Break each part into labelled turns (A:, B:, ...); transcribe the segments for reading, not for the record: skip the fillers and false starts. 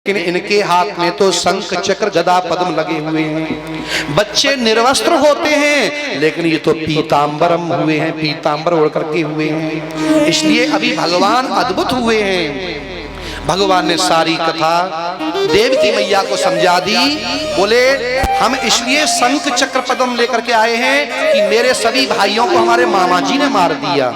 A: लेकिन इनके हाथ में तो शंख चक्र गदा पद्म लगे हुए हैं। बच्चे निर्वस्त्र होते हैं लेकिन ये तो पीतांबरम हुए हैं, पीतांबर ओढ़ करके हुए हैं। इसलिए अभी भगवान अद्भुत हुए हैं। भगवान ने सारी कथा देवकी मैया को समझा दी। बोले हम इसलिए शंख चक्र पद्म लेकर के आए हैं कि मेरे सभी भाइयों को हमारे मामा जी ने मार दिया।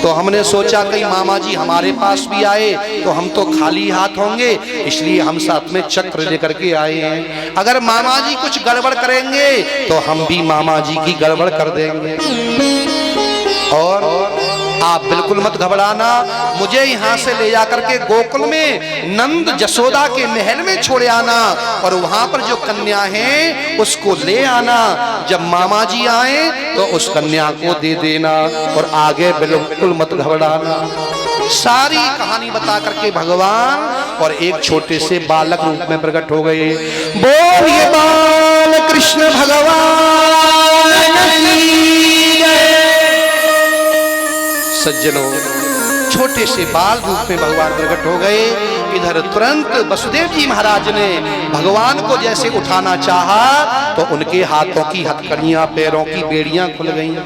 A: तो हमने सोचा कहीं मामा जी हमारे पास भी आए तो हम तो खाली हाथ होंगे, इसलिए हम साथ में चक्र लेकर के आए हैं। अगर मामा जी कुछ गड़बड़ करेंगे तो हम भी मामा जी की गड़बड़ कर देंगे। और आप बिल्कुल मत घबराना, मुझे यहाँ से ले जाकर के गोकुल में नंद जसोदा के महल में छोड़े आना और वहां पर जो कन्या है उसको ले आना। जब मामा जी आए तो उस कन्या को दे देना और आगे बिल्कुल मत घबराना। सारी कहानी बता करके भगवान और एक छोटे से बालक रूप में प्रकट हो गए। बोलिए बाल कृष्ण भगवान की जय। सज्जनों, छोटे से बाल रूप में भगवान प्रकट हो गए। इधर तुरंत वसुदेव जी महाराज ने भगवान को जैसे उठाना चाहा तो उनके हाथों की हथकड़ियां, पैरों की बेड़ियां खुल गईं।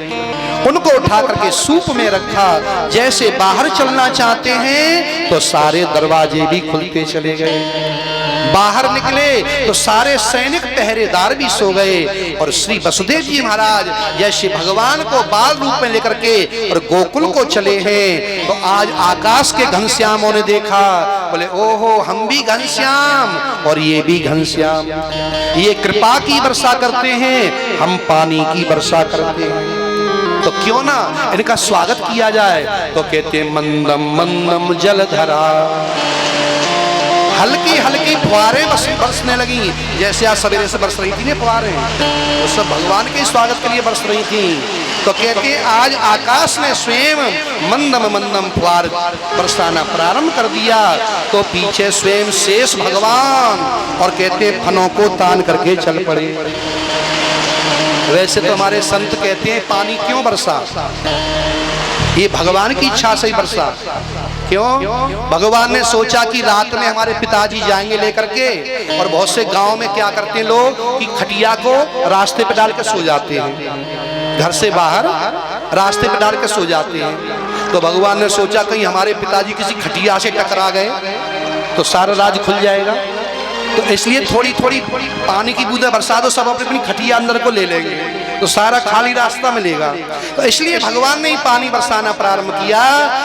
A: उनको उठा करके सूप में रखा। जैसे बाहर चलना चाहते हैं तो सारे दरवाजे भी खुलते चले गए। बाहर निकले तो सारे सैनिक पहरेदार भी सो गए। और श्री वसुदेव जी महाराज जैसे भगवान को बाल रूप में लेकर के और गोकुल को चले हैं तो आज आकाश के घनश्यामों ने देखा। बोले ओहो, हम भी घनश्याम और ये भी घनश्याम, ये कृपा की वर्षा करते हैं, हम पानी की वर्षा करते हैं, तो क्यों ना इनका स्वागत किया जाए। तो कहते मंदम मंदम जलधरा, हल्की हल्की फुहारें बरसने लगी। जैसे आज सवेरे से बरस रही थी ना फुहारें, वो सब भगवान के स्वागत के लिए बरस रही थी। तो कहते आज आकाश ने स्वयं मंदम मंदम फुहार बरसाना प्रारंभ कर दिया। तो पीछे स्वयं शेष भगवान और कहते फनों को तान करके चल पड़े। वैसे तो हमारे संत कहते हैं पानी क्यों बरसा, ये भगवान की इच्छा से ही बरसा। क्यों? भगवान ने सोचा कि रात में हमारे पिताजी जाएंगे लेकर के, और बहुत से गांव में क्या करते हैं लोग कि खटिया को रास्ते पे डाल के सो जाते हैं, घर से बाहर रास्ते पे डाल के सो जाते हैं। तो भगवान ने सोचा कहीं हमारे पिताजी किसी खटिया से टकरा गए तो सारा राज खुल जाएगा। तो इसलिए थोड़ी थोड़ी पानी की बूंदें बरसा दो, सब अपनी खटिया अंदर को ले लेंगे तो सारा खाली रास्ता मिलेगा। तो इसलिए भगवान ने ही पानी बरसाना प्रारंभ किया।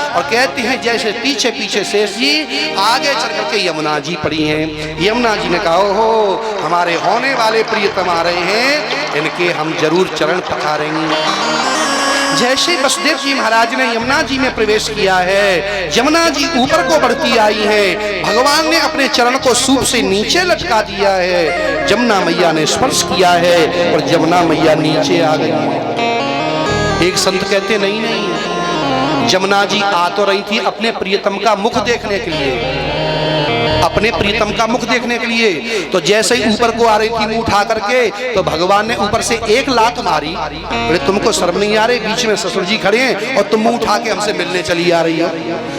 A: और कहते हैं जैसे पीछे पीछे शेष जी आगे चल करके यमुना जी पड़ी हैं। यमुना जी ने कहा हो हमारे होने वाले प्रियतम आ रहे हैं, इनके हम जरूर चरण पखारेंगे। जैसे वसुदेव जी महाराज ने यमुना जी में प्रवेश किया है, यमुना जी ऊपर को बढ़ती आई है। भगवान ने अपने चरण को सूप से नीचे लटका दिया है। यमुना मैया ने स्पर्श किया है और यमुना मैया नीचे आ गई है। एक संत कहते नहीं नहीं, यमुना जी आ तो रही थी अपने प्रियतम का मुख देखने के लिए, अपने प्रीतम का मुख देखने के लिए। तो जैसे ही ऊपर को आ रही थी मुंह उठा करके तो भगवान ने ऊपर से एक लात मारी। बोले तुमको शर्म नहीं आ रही, बीच में ससुर जी खड़े हैं और तुम मुंह उठा के हमसे मिलने चली आ रही हो।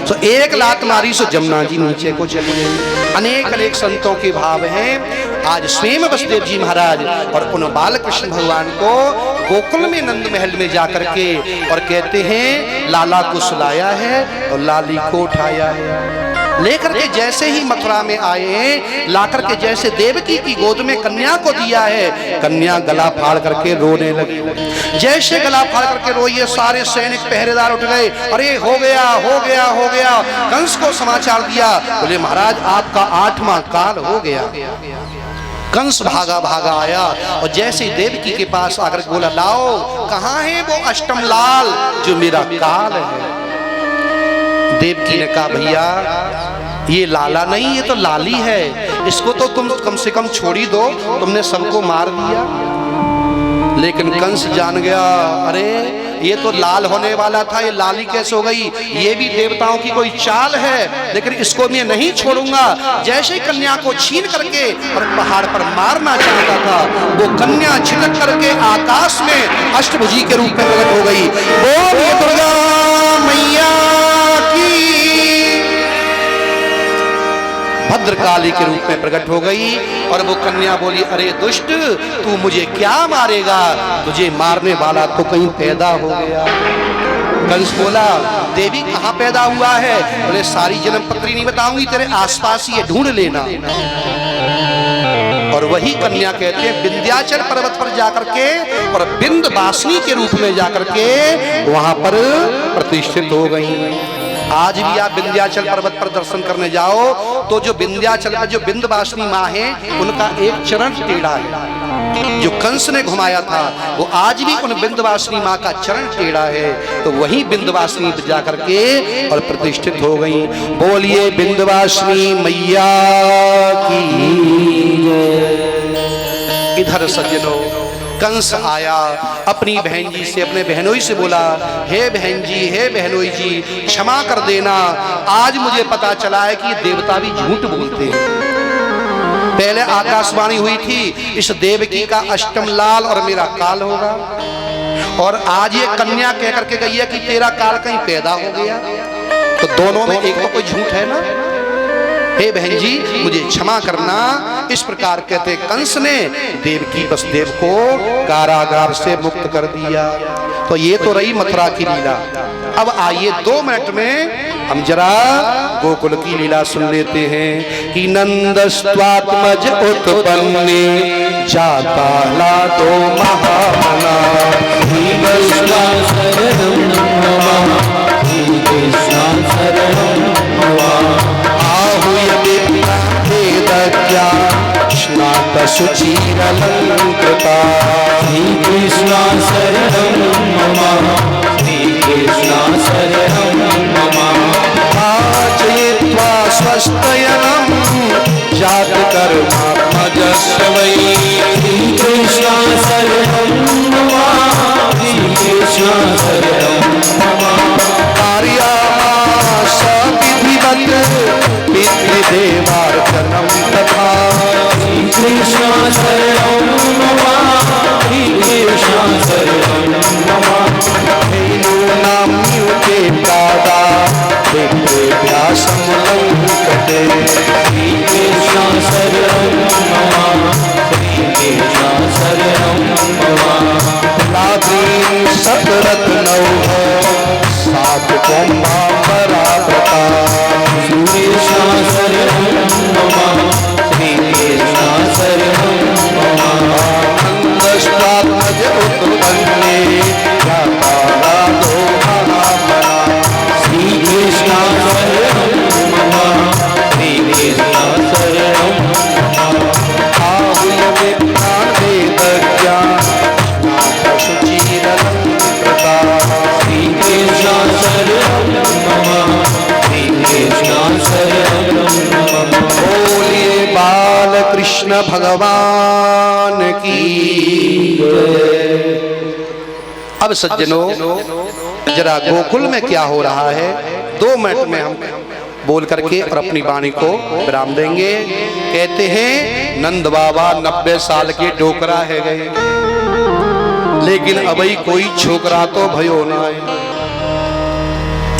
A: तो एक लात मारी सो यमुना जी नीचे को चली गई। अनेक अनेक संतों के भाव हैं। आज स्वयं वसुदेव जी महाराज और उन बाल कृष्ण भगवान को गोकुल में नंद महल में जाकर के और कहते हैं लाला को सुलाया है और लाली को उठाया है। लेकर के जैसे ही मथुरा में आए, लाकर के जैसे देवकी की गोद में कन्या को दिया है, कन्या गला फाड़ करके रोने लगी। जैसे गला फाड़ करके रोई, सारे सैनिक पहरेदार उठ गए। अरे हो गया हो गया हो गया। कंस को समाचार दिया, बोले महाराज आपका 8वां काल हो गया। कंस भागा भागा आया और जैसे देवकी के पास आकर बोला लाओ कहाँ है वो अष्टम लाल जो मेरा काल है। देवकी ने कहा भैया ये लाला नहीं, ये तो लाली है, इसको तो तुम कम से कम छोड़ी दो, तुमने सबको मार दिया। लेकिन कंस जान गया अरे ये तो लाल होने वाला था, ये लाली कैसे हो गई, ये भी देवताओं की कोई चाल है, लेकिन इसको मैं नहीं छोड़ूंगा। जैसे कन्या को छीन करके और पहाड़ पर मारना चाहता था, वो कन्या छिटक करके आकाश में अष्टभुजी के रूप में प्रकट हो गई। बोलिए दुर्गा मैया की। भद्रकाली के रूप में प्रकट हो गई। और वो कन्या बोली, अरे दुष्ट, तू मुझे क्या मारेगा, तुझे मारने वाला तो कहीं पैदा हो गया। कंस बोला, देवी कहाँ पैदा हुआ है? बोले, सारी जन्म पत्री नहीं बताऊंगी, तेरे आसपास ये ढूंढ लेना। और वही कन्या कहते हैं विंध्याचल पर्वत पर जाकर के और विंध्यवासिनी के रूप में जाकर के वहां पर प्रतिष्ठित हो गई। आज भी आप विंध्याचल पर्वत पर दर्शन करने जाओ तो जो विंध्याचल में जो विंध्यवासिनी माँ है उनका एक चरण टेढ़ा है। जो कंस ने घुमाया था वो आज भी उन विंध्यवासिनी माँ का चरण टेढ़ा है। तो वही विंध्यवासिनी जाकर के और प्रतिष्ठित हो गई। बोलिए विंध्यवासिनी मैया की। इधर सज्जनों, कंस आया, अपनी बहन जी से, अपने बहनोई से बोला, हे बहन जी, हे बहनोई जी, क्षमा कर देना। आज मुझे पता चला है कि देवता भी झूठ बोलते हैं। पहले आकाशवाणी हुई थी, इस देवकी का अष्टम लाल और मेरा काल होगा, और आज ये कन्या कह करके गई है कि तेरा काल कहीं पैदा हो गया। तो दोनों में एक तो कोई झूठ है ना। हे बहन जी, मुझे क्षमा करना। इस प्रकार कहते कंस ने देवकी वसुदेव को कारागार से मुक्त कर दिया। तो ये तो रही मथुरा की लीला। अब आइए 2 मिनट में हम जरा गोकुल की लीला सुन लेते हैं कि नंदस्त्वात्मज उत्पन्ने जाता लादो महामना स्नात शुचिरलंकृता कृष्णा शरणं मम कृष्णा शरणं मम आचयित्वा स्वस्तयनं जातकर्मात्मजस्य वै कृष्णा शरणं मम कृष्णा शरणं मम कार्यामास विधिवत् पितृदेवार्चनं तथा कृष्णा शरणं मम कृष्णा शरणं मम नाम्युते दादा विप्रेभ्यासमुल्लङ्घते कृष्णा शरणं मम कृष्णा शरणं मम लाभीं सतरत्नौः सात्वम्बाम्बराव्रता कृष्णा शरणं मम कृष्णा शरणं मम नंदस्त्वात्मज उत्पन्ने जाता लादो महामना श्री कृष्णा शरणं मम कृष्णा शरणं मम आहुति वेदज्ञा शुचिरलंकृता श्री कृष्णा शरणं मम कृष्णा शरणं मम। बोलिए बाल कृष्ण भगवान की। अब सज्जनों, जरा गोकुल में क्या हो रहा है 2 मिनट में हम बोल करके और अपनी वाणी को विराम देंगे। कहते हैं नंद बाबा 90 साल के डोकरा है गए, लेकिन अबई कोई छोकरा तो भयो न आए।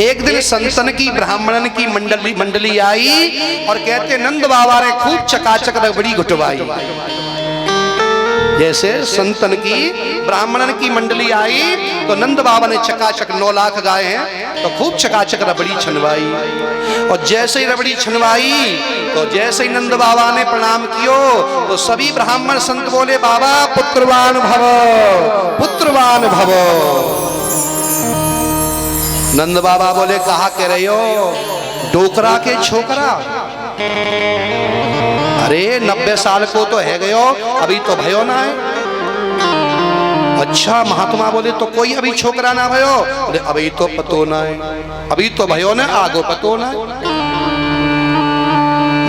A: एक दिन संतन की ब्राह्मणन की मंडली आई और कहते नंद बाबा ने खूब चकाचक रबड़ी घुटवाई। जैसे संतन की ब्राह्मणन की मंडली आई तो नंद बाबा ने चकाचक 9 लाख गाय हैं तो खूब चकाचक रबड़ी छनवाई। और जैसे ही रबड़ी छनवाई तो जैसे ही नंद बाबा ने प्रणाम कियो तो सभी ब्राह्मण संत बोले, बाबा पुत्रवान भव, पुत्रवान भव। नंद बाबा बोले, कहा कह रहे हो डोकरा के छोकरा? अरे 90 साल को तो है गयो, अभी तो भयो ना है। अच्छा महात्मा बोले, तो कोई अभी छोकरा ना भयो? अरे अभी तो पतो ना है, अभी तो भयो ना, आगो पतो ना।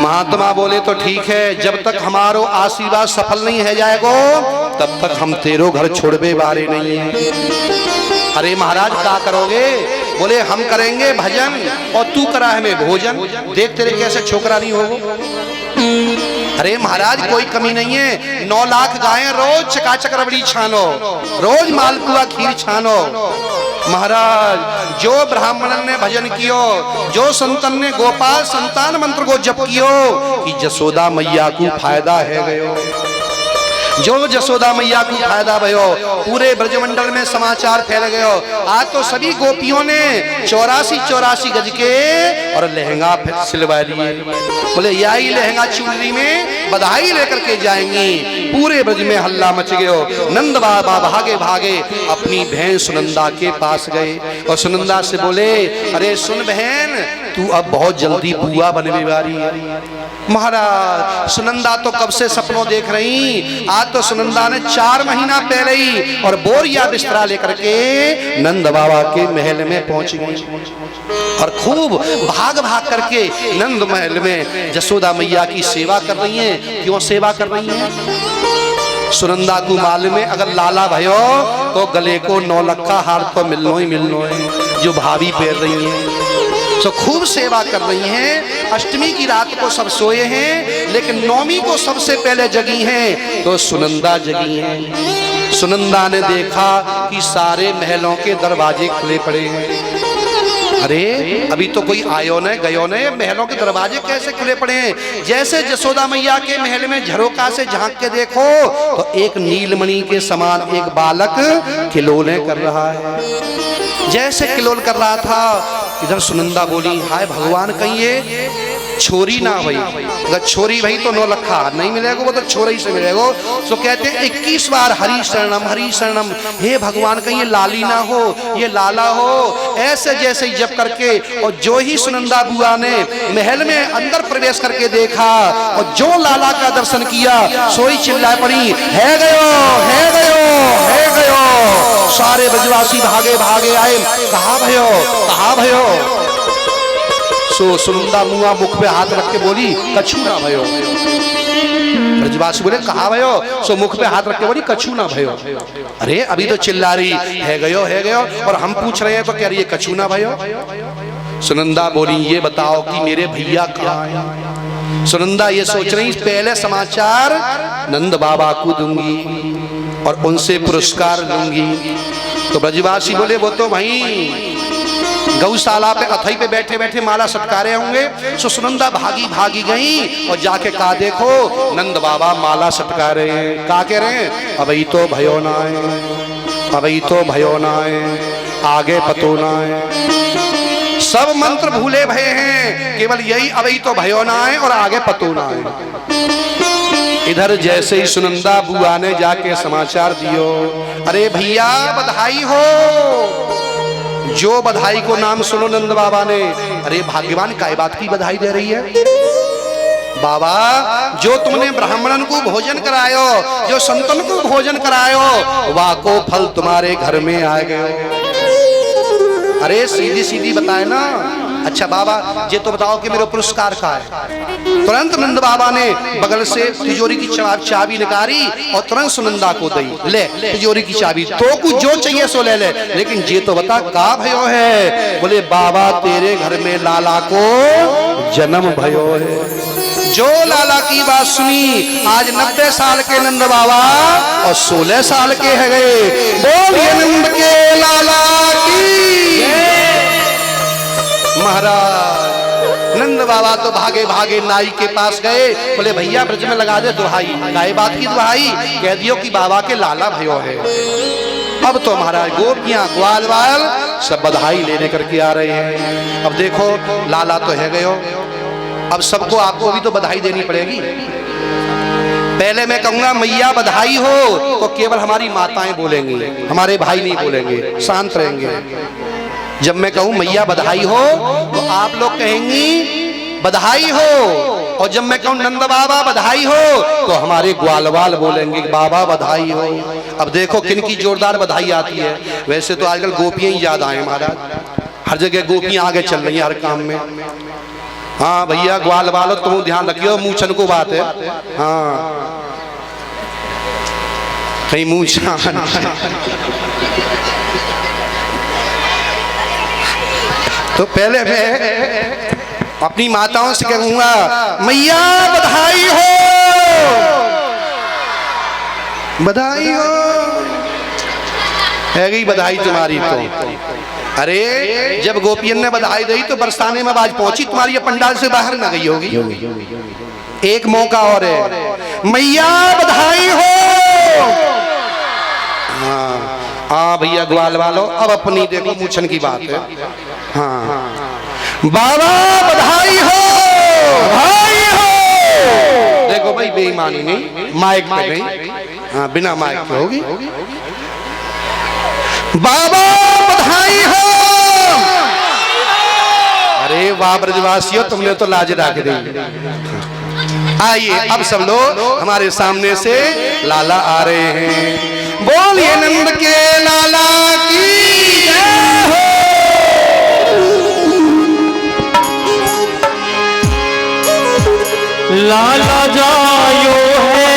A: महात्मा बोले, तो ठीक है, जब तक हमारो आशीर्वाद सफल नहीं है जाएगो तब तक हम तेरो घर छोड़बे बारे नहीं है। अरे महाराज क्या करोगे? बोले हम करेंगे भजन और तू करा हमें भोजन, देख तेरे कैसे छोकरा नहीं होगा। अरे महाराज कोई कमी नहीं है, 9 लाख गायें रोज चकाचक रबड़ी छानो, रोज मालपुआ खीर छानो। महाराज जो ब्राह्मणन ने भजन कियो, जो संतन ने गोपाल संतान मंत्र को जप कियो, कि जसोदा मैया को फायदा है गयो, जो जसोदा मैया को फायदा भयो, पूरे ब्रजमंडल में समाचार फैल गयो। आज तो सभी गोपियों ने 84 गज के और लहंगा सिलवा लिए, बोले यही लहंगा चुनरी में बधाई लेकर के जाएंगी। पूरे ब्रज में हल्ला मच गयो। नंद बाबा भागे भागे अपनी बहन सुनंदा के पास गए और सुनंदा से बोले, अरे सुन बहन, तू अब बहुत जल्दी बुआ बनने वाली है। महाराज सुनंदा तो कब से सपनों देख रही, आज तो सुनंदा ने 4 महीना पहले ही और बोरिया बिस्तरा लेकर के नंद बाबा के महल में पहुंच गई और खूब भाग भाग करके नंद महल में जसोदा मैया की सेवा कर रही हैं। क्यों सेवा कर रही हैं? सुनंदा को मालूम है अगर लाला भयो तो गले को 9 लक्का हार तो मिलनो ही मिलनो है, जो भाभी पहन रही है। तो खूब सेवा कर रही हैं। अष्टमी की रात को सब सोए हैं, लेकिन नौमी को सबसे पहले जगी हैं तो सुनंदा जगी हैं। सुनंदा ने देखा कि सारे महलों के दरवाजे खुले पड़े हैं। अरे अभी तो कोई आयो न गयो न, महलों के दरवाजे कैसे खुले पड़े हैं? जैसे जसोदा मैया के महल में झरोका से झांक के देखो तो एक नीलमणि के समान एक बालक खिलौने कर रहा है। जैसे किलोल कर रहा था, इधर सुनंदा बोली, हाय भगवान, कहीं ये छोरी ना भाई, अगर छोरी भाई तो 9 लक्खा नहीं मिलेगा, वो तो छोरी से मिलेगा। तो कहते हैं 21 बार हरि शरणम, हे भगवान कहीं ये लाली ना हो, ये लाला हो। ऐसे जैसे ही जप करके और जो ही सुनंदा बुआ ने महल में अंदर प्रवेश करके देखा और जो लाला का दर्शन किया, सोई चिल्लाए पड़ी, है गयो, है गयो, है गयो। सारे ब्रजवासी भागे भागे आए, कहा भयो, कहा भयो। सो सुनंदा मुआ मुख पे हाथ रख के बोली, कछु ना भयो। ब्रजवासी बोले, कहा भयो? सो मुख पे हाथ रख के बोली, कछु ना भयो। अरे अभी तो चिल्ला रही है गयो, है गयो, और हम पूछ रहे हैं तो कह रही है कछु ना भयो। सुनंदा बोली, ये बताओ कि मेरे भैया कहाँ हैं? सुनंदा ये सोच रही, पहले समाचार नंद बाबा को दूंगी और उनसे पुरस्कार लूंगी। तो ब्रजवासी बोले, वो तो भाई गौशाला पे अथई पे बैठे बैठे माला सत्कारे होंगे। सो सुनंदा भागी भागी गई और जाके कहा, देखो नंद बाबा माला सत्कारे हैं। का कह रहे हैं? अबई तो भयो ना है, अबई तो भयो ना है, आगे पतो ना है। सब मंत्र भूले भये हैं, केवल यही अबई तो भयो ना है और आगे पतो ना है। इधर जैसे ही सुनंदा बुआ ने जाके समाचार दियो, अरे भैया बधाई हो। जो बधाई को नाम सुनो नंद बाबा ने, अरे भाग्यवान काय बात की बधाई दे रही है? बाबा जो तुमने ब्राह्मणन को भोजन करायो, जो संतन को भोजन करायो, वाह को फल तुम्हारे घर में आ गए। अरे सीधी सीधी बताए ना। अच्छा बाबा ये तो बताओ कि मेरा पुरस्कार का है। तुरंत नंद बाबा ने बगल से तिजोरी की चाबी निकाली और तुरंत सुनंदा को दी, ले तिजोरी की चाबी, तो कुछ जो चाहिए सो ले ले, लेकिन ये तो बता का भयो है? बोले बाबा तेरे घर में लाला को जन्म भयो है। जो लाला की बात सुनी, आज 90 साल के नंद बाबा और 16 साल के है गए। बोलिए नंद के लाला की। महाराज नंद बाबा तो भागे भागे नाई के पास गए, बोले भैया ब्रज में लगा दे दुहाई। काय बात की दुहाई? कह दियो कि बाबा के लाला भयो है। अब तो महाराज गोपियां ग्वाल वाल सब बधाई लेने करके आ रहे हैं। अब देखो लाला तो है गयो, अब सबको आपको भी तो बधाई देनी पड़ेगी। पहले मैं कहूंगा मैया बधाई हो तो केवल हमारी माताएं बोलेंगी, हमारे भाई नहीं बोलेंगे, शांत रहेंगे। जब मैं कहूं मैया बधाई हो तो आप लोग कहेंगी बधाई हो, और जब मैं कहूं नंद बाबा बधाई हो तो हमारे ग्वालवाल बोलेंगे बाबा बधाई हो। अब देखो किन की जोरदार बधाई आती है। वैसे तो आजकल गोपियां ही याद आए महाराज, हर जगह गोपियां आगे चल रही हैं हर काम में। हाँ भैया ग्वाल वालो तुम ध्यान रखियो, मूछन को बात है। हाँ कहीं मूछा तो पहले मैं अपनी माताओं से कहूंगा, मैया बधाई हो, बधाई हो, है गई बधाई तुम्हारी। तो अरे जब गोपियन ने बधाई दी तो बरसाने में आवाज पहुंची तुम्हारी, पंडाल से बाहर ना गई होगी। एक मौका और है, मैया बधाई हो। हाँ भैया ग्वाल वालों, अब अपनी देखो मूछन की बात है। हाँ बाबा बधाई हो, बधाई हो। देखो भाई बेईमानी नहीं, माइक पे नहीं, हाँ बिना माइक पे होगी। बाबा बधाई हो। अरे वाह ब्रजवासियों, तुमने तो लाज रख दी। आइए अब सब लोग हमारे सामने से लाला आ रहे हैं। बोलिए नंद के लाला की जय हो।
B: लाला जायो है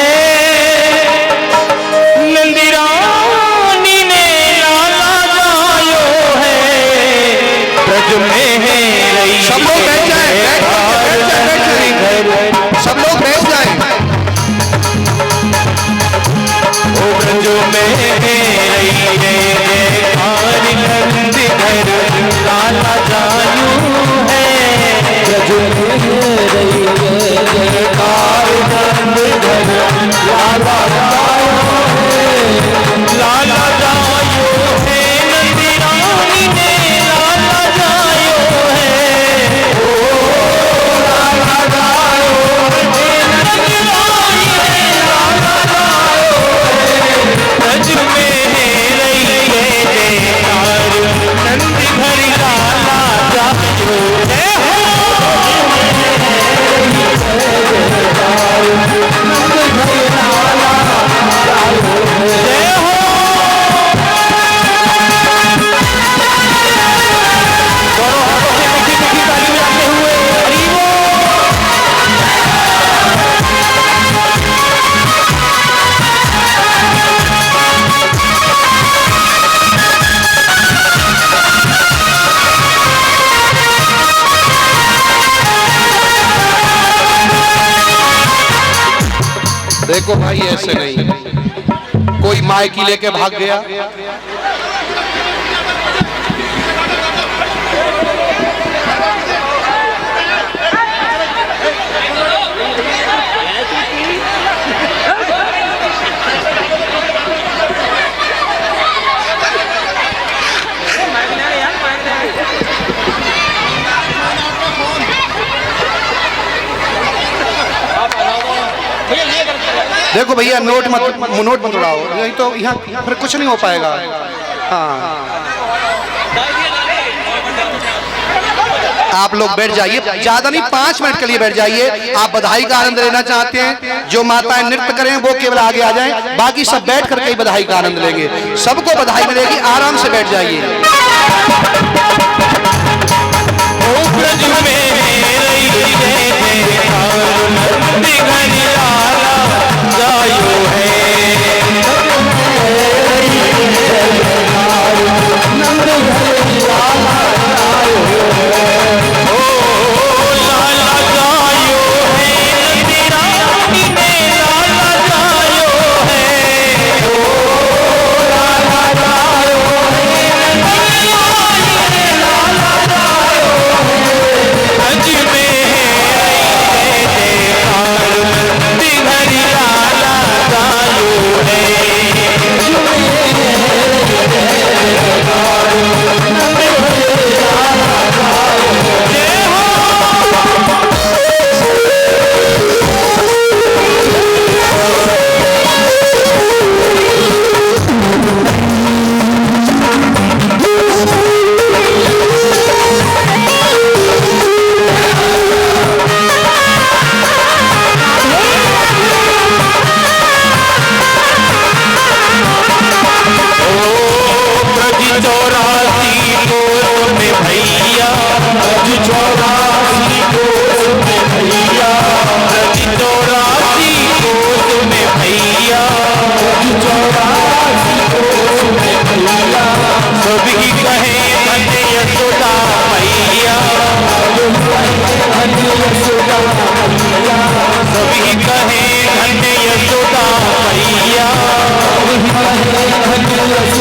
B: नंदी रानी ने, लाला जायो है ब्रज में है रही।
A: सब लोग बैठ जाए, सब लोग बैठ जाए।
B: ओ ब्रज में है रही नंद घर, लाला जायो है ब्रज में रही लाला जायो है नंदी रानी ने, लाला जायो है। ओ लाला जायो है नंदी रानी ने, लाला जायो है ब्रज में है रही जयकार नंदी घरी, लाला जायो है।
A: देखो भाई ऐसे नहीं, कोई माइकी लेके भाग गया। देखो भैया नोट मत उड़ाओ, नहीं तो यहाँ फिर कुछ नहीं हो पाएगा। हाँ आप लोग बैठ जाइए, ज्यादा नहीं 5 मिनट के लिए बैठ जाइए। आप बधाई का आनंद लेना चाहते हैं, जो माताएं नृत्य करें वो केवल आगे आ जाएं, बाकी सब बैठ करके ही बधाई का आनंद लेंगे। सबको बधाई मिलेगी, आराम से बैठ जाइए।
B: तुलसी